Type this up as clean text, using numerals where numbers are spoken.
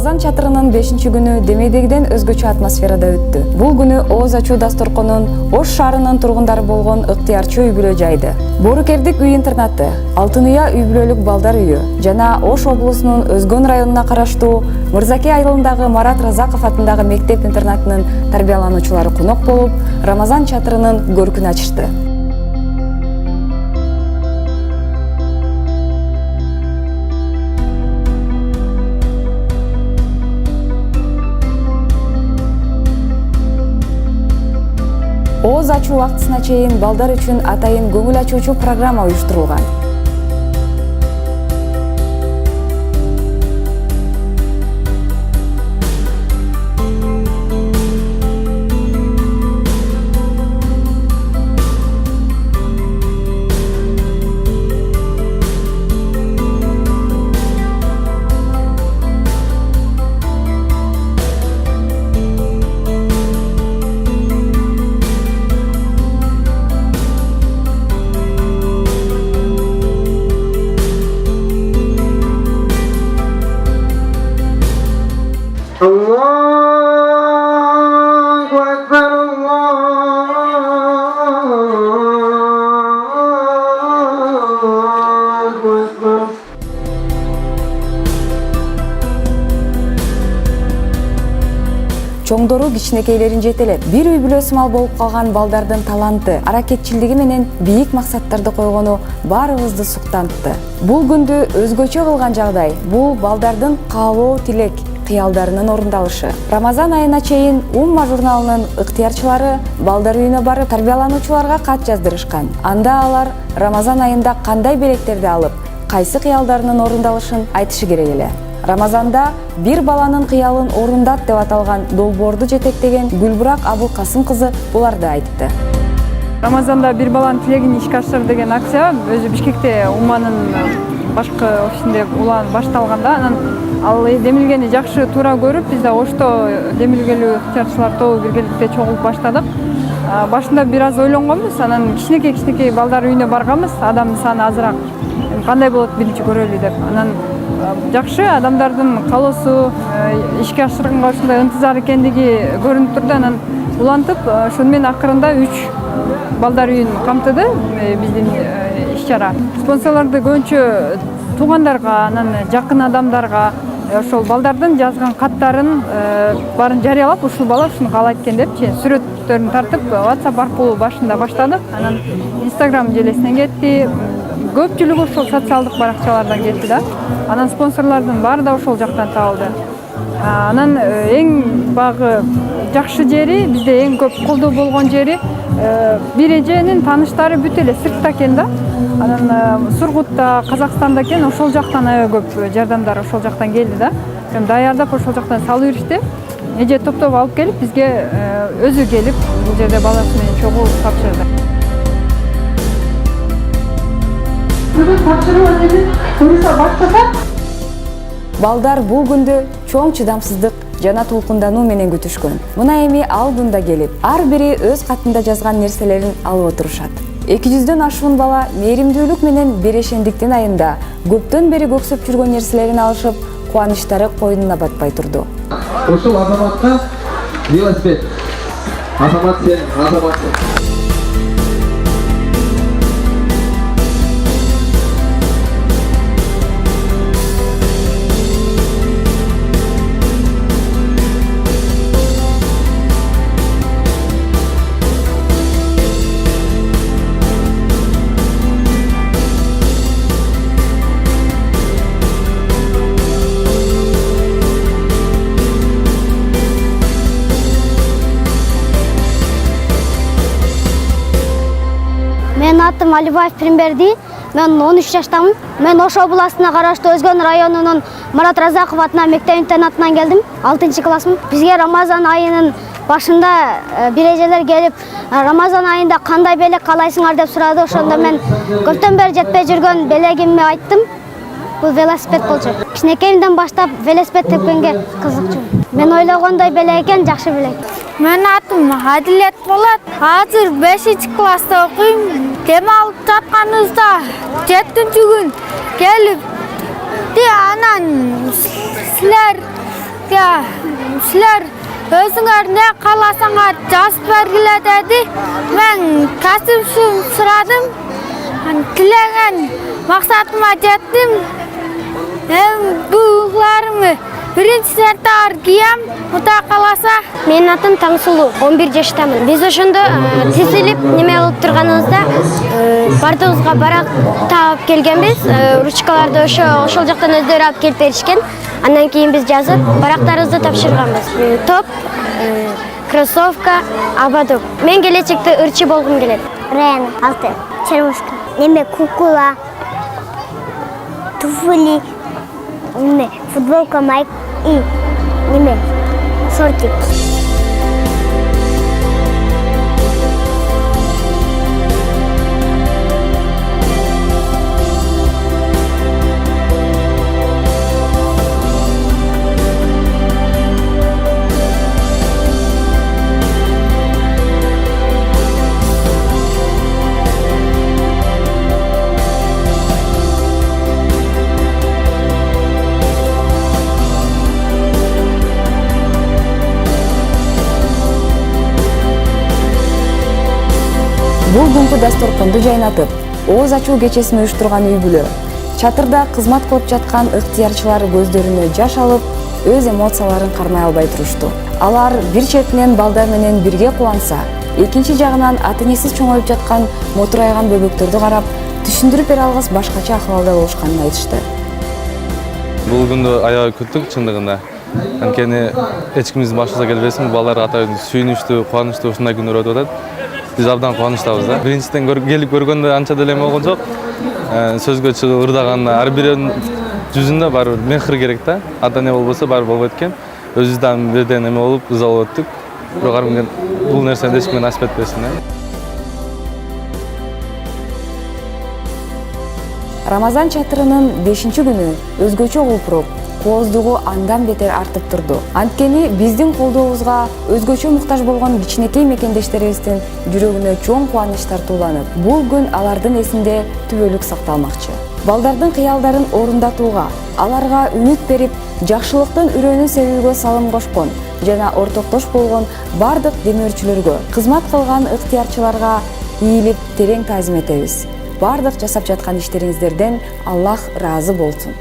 Рамазан чатырынын 5-күнү демейдегиден өзгөчө атмосферада өттү. Бул күнү ооз ачуу дасторконун Ош шаарынын тургундары болгон ыктыярчы үй-бүлө жайды. Борукердик үй-интернаты, Алтын Уя үй-бүлөлүк балдар үйү жана Ош облусунун Өзгөн районуна караштуу Мырзаке айылындагы Марат Разаков атындагы мектеп-интернатынын тарбиялануучулары конок болуп, Рамазан чатырынын көркүн ачышты. Ооз ачуу убактысына чейин балдар үчүн атайын көңүл ачуучу программа уюштурулган. Allahu Akbar, Allahu Akbar. Чоңдору кичинекейлерин жетелеп, бир үй-бүлө сымал болуп калган балдардын таланты, аракетчилдиги менен бийик максаттарды койгону баарыбызды суктантты. Бул күндү өзгөчө кылган жагдай бул балдардын каалоо тилек, кыялдарынын орундалышы. Рамазан айына чейин Умма журналынын ыктыярчылары балдар үйүнө барып, тарбиялануучуларга кат жаздырышкан. Анда алар Рамазан айында кандай белектерди алып, кайсы кыялдарынын орундалышын айтышы керек эле. Рамазанда бир баланын кыялын орундат деп аталган долбоорду жетектеген Гүлбурак Абылкасым кызы буларды айтты. Рамазанда бир баланын тилегин ишке ашыр деген акция өзү Бишкекте Умманын башкы офисинде улан башталганда, анан ал демилгени жакшы туура көрүп, биз да Ошто демилгелүү ыктыярчылар тобу биргеликте чогулуп баштадык. Башында бир аз ойлонгонбуз, анан кичинекей балдар үйүнө барганбыз, адамдын саны азыраак. Кандай болот биринчи көрөлү деп. Анан жакшы адамдардын каалоосу ишке ашырганга ушундай ынтызар экендиги көрүнүп турду. Анан улантып, ошону менен акырында 3 балдар үйүн камтыды биздин иш-чара. Спонсорлорду көбүнчө туугандарга, анан жакын адамдарга ошол балдардын жазган каттарын баарын жарыялап, ушул бала ушуну каалайт экен депчи сүрөттөрүн тартып WhatsApp аркылуу башында баштадык. Анан Instagram желесинен кетти. Көпчүлүгү ошол социалдык баракчалардан кетти да. Анан спонсорлордун баары да ошол жактан табылды. Анан эң багы жакшы жери, бизде эң көп колдоо болгон жери бир эженин тааныштары бүт эле сыртта экен да. Анан Сургутта, Казакстанда экен, ошол жактан аябай көп жардамдар ошол жактан келди да. Даярдап ошол жактан салып беришти. Эже топтоп алып келип, бизге өзү келип, бул жерде баласы менен чогуу тапшырды. Балдар бул күндү чоң чыдамсыздык жана толкундануу менен күтүшкөн. Мына эми ал күндө келип, ар бири өз катында жазган нерселерин алып отурушат. 200дөн ашуун бала мээримдүүлүк менен берешендиктин айында көптөн бери көксөп жүргөн нерселерин алышып, кубанычтары койнуна батпай турду. Ушул азаматка велосипед. Азамат сен, азаматсың. Менин атым Алибаев Примберди. Мен 13 жаштамын. Мен Ош областына караштуу Өзгөн районунун Марат Разаков атынан мектеп-интернатынан келдим. 6-классмын. Бизге Рамазан айынын башында бир эжелер келип, Рамазан айында кандай белек каалайсыңар деп сурады. Ошондо мен көптөн бери жетпей жүргөн белегимди айттым. Бул велосипед болчу. Кичинекейимден баштап велосипед тепкенге кызыкчумун. Мен ойлогондой белек экен, жакшы белек. Менин атым Адилет болот. Азыр 5-класста окуйм. Дем алып жатканыбызда 7-күн келип, анан силер силер өзүңөр не кааласаңар жазып бергиле деди. Мен касып сурадым. Тилеген максатыма жеттим. Буйларымды биринчи сыныптагы кийем, Кудай кааласа. Менин атым Таңсулуу, 11 жаштамын. Биз ошондо тизилип неме кылып турганыбызда бардыгыбызга барак таап келгенбиз. Ручкаларды ошол жактан өздөрү алып келип беришкен. Андан кийин биз жазып, барактарыбызды тапшырганбыз. Топ, кроссовка, ободок. Мен келечекте ырчы болгум келет. Рен, 6. Червушка. Неме кукула. Туфли. Неме футболка, майк и неме шортик. Бул күнкү дасторконду жайнатып, ооз ачуу кечесин уюштурган үй-бүлө. Чатырда кызмат кылып жаткан ыктыярчылар көздөрүнө жаш алып, өз эмоцияларын кармай албай турушту. Алар бир четинен балдар менен бирге кубанса, экинчи жагынан ата-энеси чоңоюп жаткан мотурайган бөбөктөрдү карап, түшүндүрүп бере алгыс башкача акыбалда болушканын айтышты. Бул күндү аябай күттүк чындыгында. Анткени эч кимибиздин башыбызга келбесин, балдар атайын сүйүнүчтүү, кубанычтуу ушундай күндөр өтүп атат. Биз абдан кубанычтабыз да. Биринчиден келип көргөндө анча деле эме болгон жок. Сөзгө чыгып ырдаганда ар биринин жүзүндө барбыр мехр керек да. Ата-эне болбосо барып болбойт экен. Өзүбүздөн бирден эме болуп ырза болуп өттүк. Бирок ар кимге бул нерсени эч кимге насип этпесин. Рамазан чатырынын 5-күнү өзгөчө кулпуруп, кооздугу андан бетер артып турду. Анткени биздин колдообузга өзгөчө муктаж болгон кичинекей мекендештерибиздин жүрөгүнө чоң кубаныч тартууланып, бул күн алардын эсинде түбөлүк сакталмакчы. Балдардын кыялдарын орундатууга, аларга үмүт берип, жакшылыктын үрөөнүн себүүгө салым кошкон жана ортоктош болгон бардык демөөрчүлөргө, кызмат кылган ыктыярчыларга ийилип терең таазим этебиз. Бардык жасап жаткан иштериңиздерден Аллах ыраазы болсун.